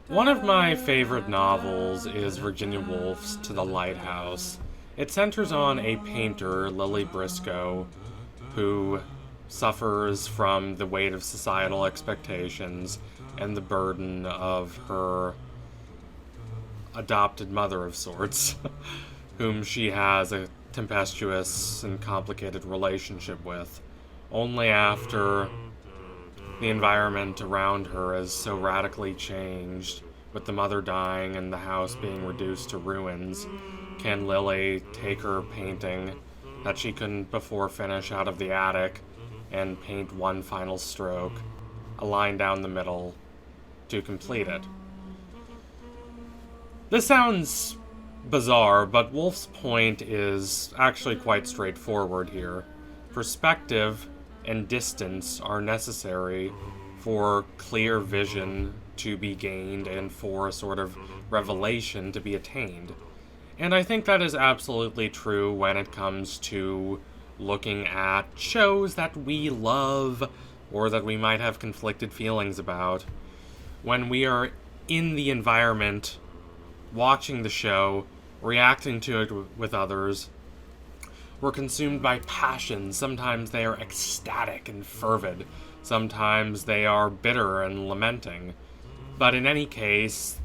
One of my favorite novels is Virginia Woolf's To the Lighthouse. It centers on a painter, Lily Briscoe, who suffers from the weight of societal expectations and the burden of her adopted mother of sorts, whom she has a tempestuous and complicated relationship with. Only after the environment around her is so radically changed, with the mother dying and the house being reduced to ruins, can Lily take her painting that she couldn't before finish out of the attic and paint one final stroke, a line down the middle, to complete it. This sounds bizarre, but Woolf's point is actually quite straightforward here. Perspective and distance are necessary for clear vision to be gained and for a sort of revelation to be attained. And I think that is absolutely true when it comes to looking at shows that we love or that we might have conflicted feelings about. When we are in the environment, watching the show, reacting to it with others, we're consumed by passion. Sometimes they are ecstatic and fervid. Sometimes they are bitter and lamenting. But in any case,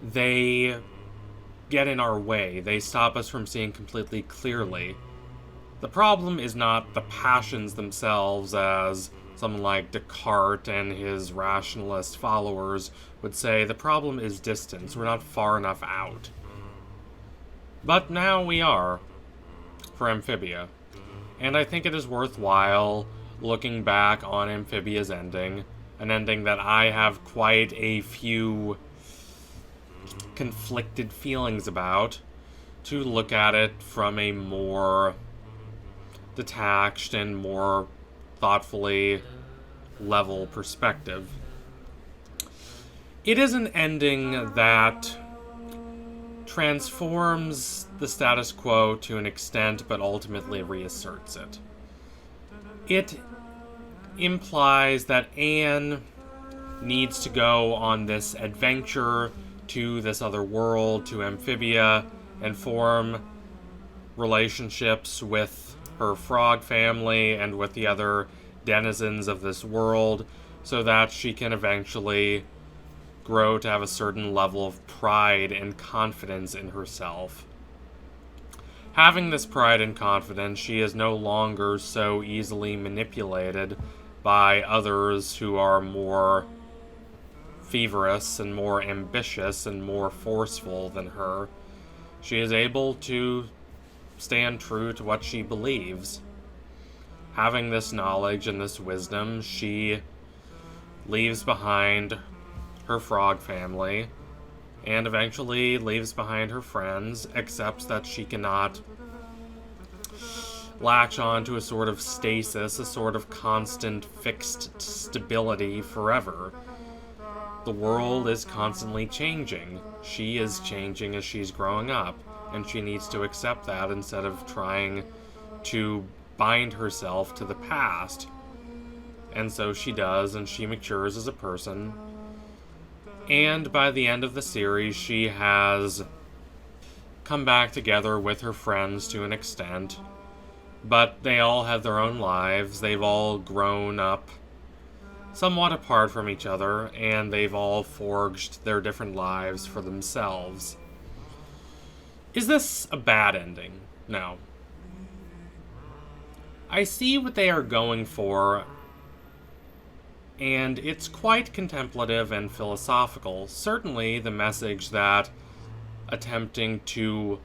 they get in our way. They stop us from seeing completely clearly. The problem is not the passions themselves, as someone like Descartes and his rationalist followers would say. The problem is distance. We're not far enough out. But now we are, for Amphibia. And I think it is worthwhile looking back on Amphibia's ending, an ending that I have quite a few conflicted feelings about, to look at it from a more detached and more thoughtfully level perspective. It is an ending that transforms the status quo to an extent, but ultimately reasserts it. It implies that Anne needs to go on this adventure to this other world, to Amphibia, and form relationships with her frog family and with the other denizens of this world, so that she can eventually grow to have a certain level of pride and confidence in herself. Having this pride and confidence, she is no longer so easily manipulated by others who are more feverish and more ambitious and more forceful than her. She is able to stand true to what she believes. Having this knowledge and this wisdom, she leaves behind her frog family and eventually leaves behind her friends, accepts that she cannot latch on to a sort of stasis, a sort of constant fixed stability forever. The world is constantly changing. She is changing as she's growing up, and she needs to accept that instead of trying to bind herself to the past. And so she does, and she matures as a person. And by the end of the series, she has come back together with her friends to an extent. But they all have their own lives. They've all grown up somewhat apart from each other, and they've all forged their different lives for themselves. Is this a bad ending? No. I see what they are going for, and it's quite contemplative and philosophical. Certainly the message that attempting to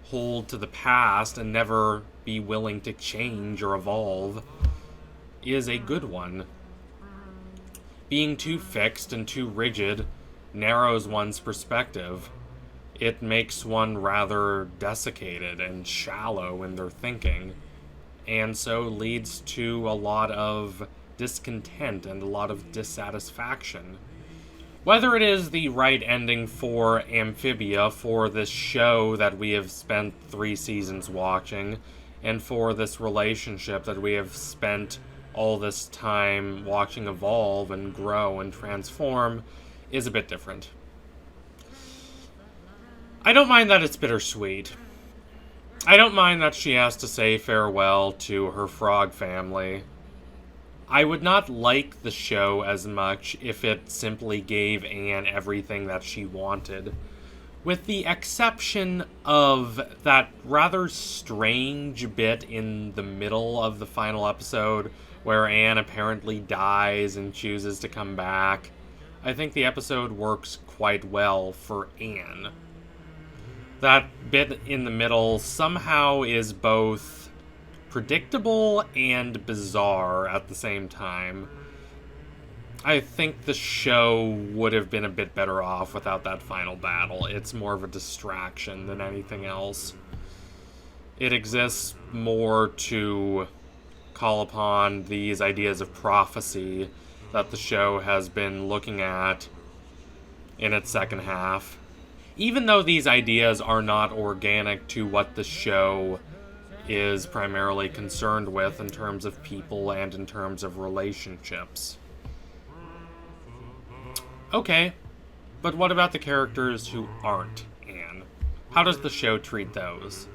hold to the past and never be willing to change or evolve is a good one. Being too fixed and too rigid narrows one's perspective. It makes one rather desiccated and shallow in their thinking, and so leads to a lot of discontent and a lot of dissatisfaction. Whether it is the right ending for Amphibia, for this show that we have spent 3 seasons watching, and for this relationship that we have spent all this time watching evolve and grow and transform, is a bit different. I don't mind that it's bittersweet. I don't mind that she has to say farewell to her frog family. I would not like the show as much if it simply gave Anne everything that she wanted, with the exception of that rather strange bit in the middle of the final episode where Anne apparently dies and chooses to come back. I think the episode works quite well for Anne. That bit in the middle somehow is both predictable and bizarre at the same time. I think the show would have been a bit better off without that final battle. It's more of a distraction than anything else. It exists more to call upon these ideas of prophecy that the show has been looking at in its second half. Even though these ideas are not organic to what the show is primarily concerned with in terms of people and in terms of relationships. Okay, but what about the characters who aren't Anne? How does the show treat those?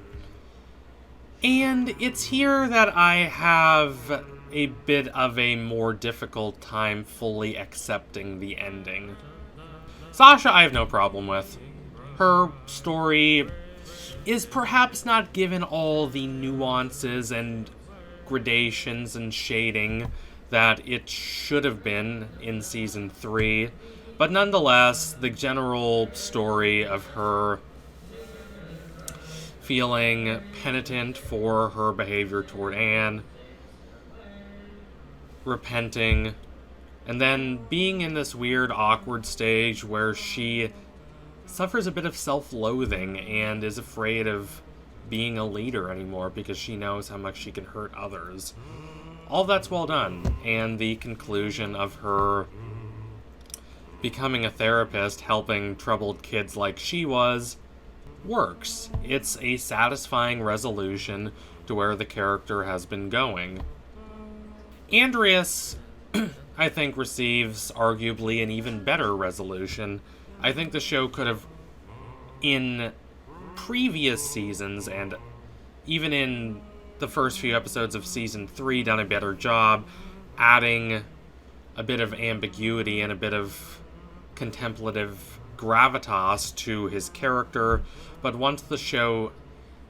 And it's here that I have a bit of a more difficult time fully accepting the ending. Sasha I have no problem with. Her story is perhaps not given all the nuances and gradations and shading that it should have been in Season 3, but nonetheless, the general story of her feeling penitent for her behavior toward Anne, repenting, and then being in this weird, awkward stage where she suffers a bit of self-loathing and is afraid of being a leader anymore because she knows how much she can hurt others. All that's well done, and the conclusion of her becoming a therapist, helping troubled kids like she was, works. It's a satisfying resolution to where the character has been going. Andreas, I think, receives arguably an even better resolution. I think the show could have, in previous seasons, and even in the first few episodes of Season 3, done a better job adding a bit of ambiguity and a bit of contemplative gravitas to his character. But once the show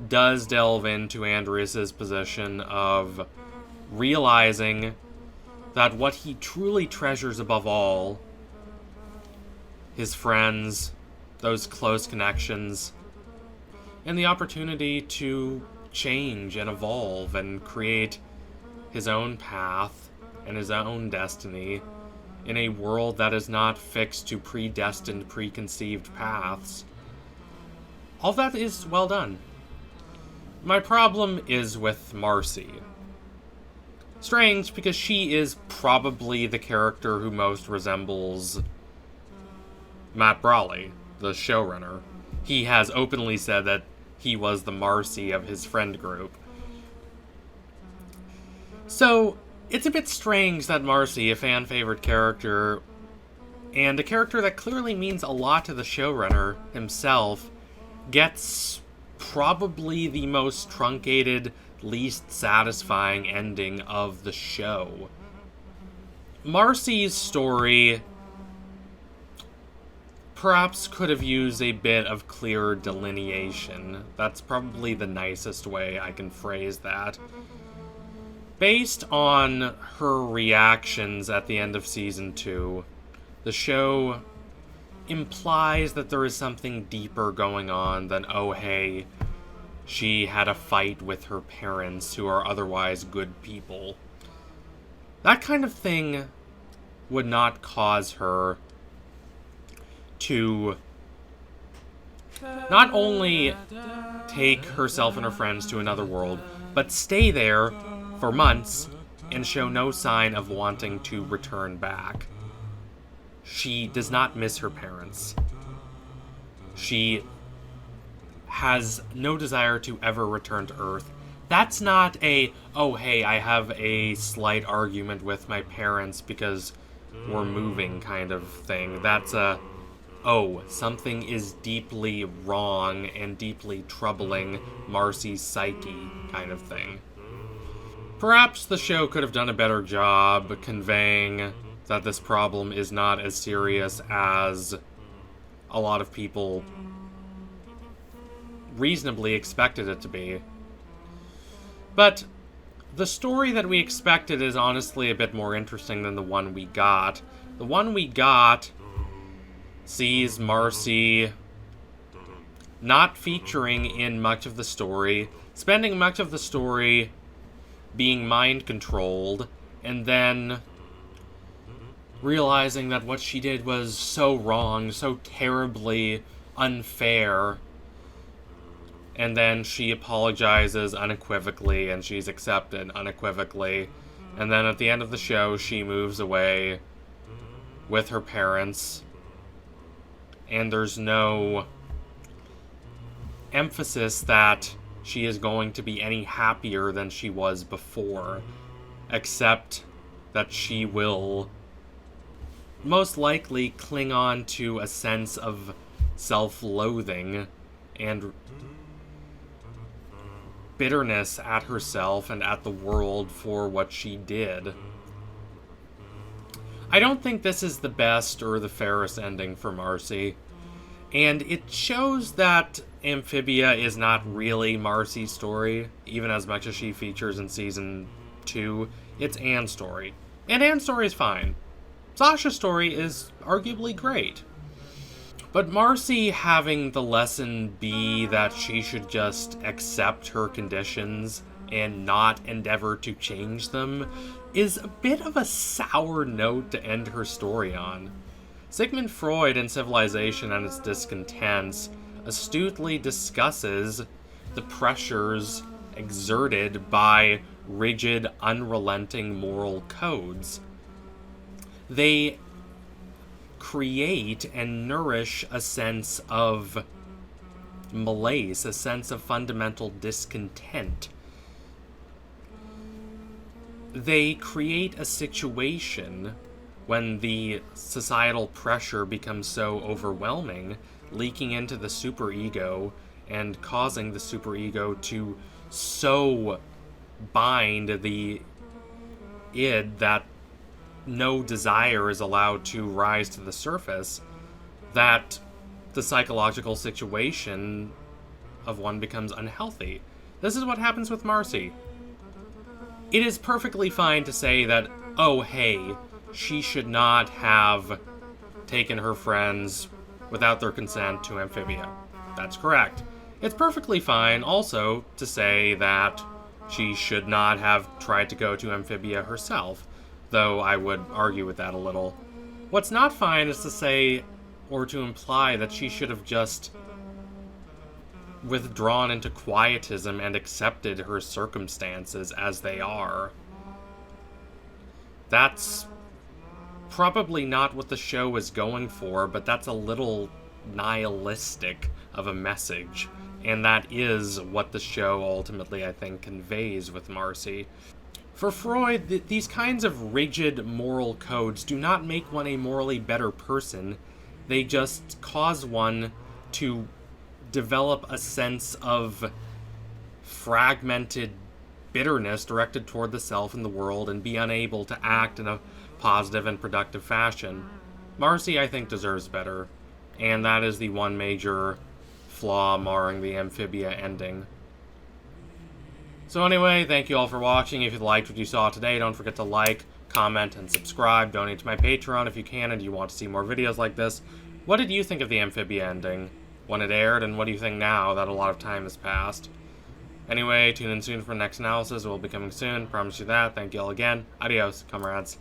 does delve into Andreas' position of realizing that what he truly treasures above all, his friends, those close connections, and the opportunity to change and evolve and create his own path and his own destiny in a world that is not fixed to predestined, preconceived paths. All that is well done. My problem is with Marcy. Strange, because she is probably the character who most resembles Matt Brawley, the showrunner. He has openly said that he was the Marcy of his friend group. So, it's a bit strange that Marcy, a fan-favorite character, and a character that clearly means a lot to the showrunner himself, gets probably the most truncated, least satisfying ending of the show. Marcy's story perhaps could have used a bit of clearer delineation. That's probably the nicest way I can phrase that. Based on her reactions at the end of Season 2, the show implies that there is something deeper going on than, oh hey, she had a fight with her parents who are otherwise good people. That kind of thing would not cause her to not only take herself and her friends to another world, but stay there for months and show no sign of wanting to return back. She does not miss her parents. She has no desire to ever return to Earth. That's not a, oh hey, I have a slight argument with my parents because or moving kind of thing. That's a, oh, something is deeply wrong and deeply troubling Marcy's psyche kind of thing. Perhaps the show could have done a better job conveying that this problem is not as serious as a lot of people reasonably expected it to be. But the story that we expected is honestly a bit more interesting than the one we got. The one we got sees Marcy not featuring in much of the story, spending much of the story being mind-controlled, and then realizing that what she did was so wrong, so terribly unfair, and then she apologizes unequivocally, and she's accepted unequivocally, and then at the end of the show, she moves away with her parents, and there's no emphasis that she is going to be any happier than she was before, except that she will most likely cling on to a sense of self-loathing and bitterness at herself and at the world for what she did. I don't think this is the best or the fairest ending for Marcy, and it shows that Amphibia is not really Marcy's story, even as much as she features in Season 2. It's Anne's story. And Anne's story is fine. Sasha's story is arguably great. But Marcy having the lesson be that she should just accept her conditions and not endeavor to change them is a bit of a sour note to end her story on. Sigmund Freud in Civilization and Its Discontents astutely discusses the pressures exerted by rigid, unrelenting moral codes. They create and nourish a sense of malaise, a sense of fundamental discontent. They create a situation when the societal pressure becomes so overwhelming, leaking into the superego and causing the superego to so bind the id that no desire is allowed to rise to the surface, that the psychological situation of one becomes unhealthy. This is what happens with Marcy. It is perfectly fine to say that, oh hey, she should not have taken her friends without their consent to Amphibia. That's correct. It's perfectly fine also to say that she should not have tried to go to Amphibia herself, though I would argue with that a little. What's not fine is to say or to imply that she should have just withdrawn into quietism and accepted her circumstances as they are. That's probably not what the show is going for, but that's a little nihilistic of a message, and that is what the show ultimately, I think, conveys with Marcy. For Freud, these kinds of rigid moral codes do not make one a morally better person. They just cause one to develop a sense of fragmented bitterness directed toward the self and the world and be unable to act in a positive and productive fashion. Marcy, I think, deserves better, and that is the one major flaw marring the Amphibia ending. So anyway, thank you all for watching. If you liked what you saw today, don't forget to like, comment, and subscribe. Donate to my Patreon if you can and you want to see more videos like this. What did you think of the Amphibia ending when it aired, and what do you think now that a lot of time has passed? Anyway, tune in soon for the next analysis. It will be coming soon. Promise you that. Thank you all again. Adios, comrades.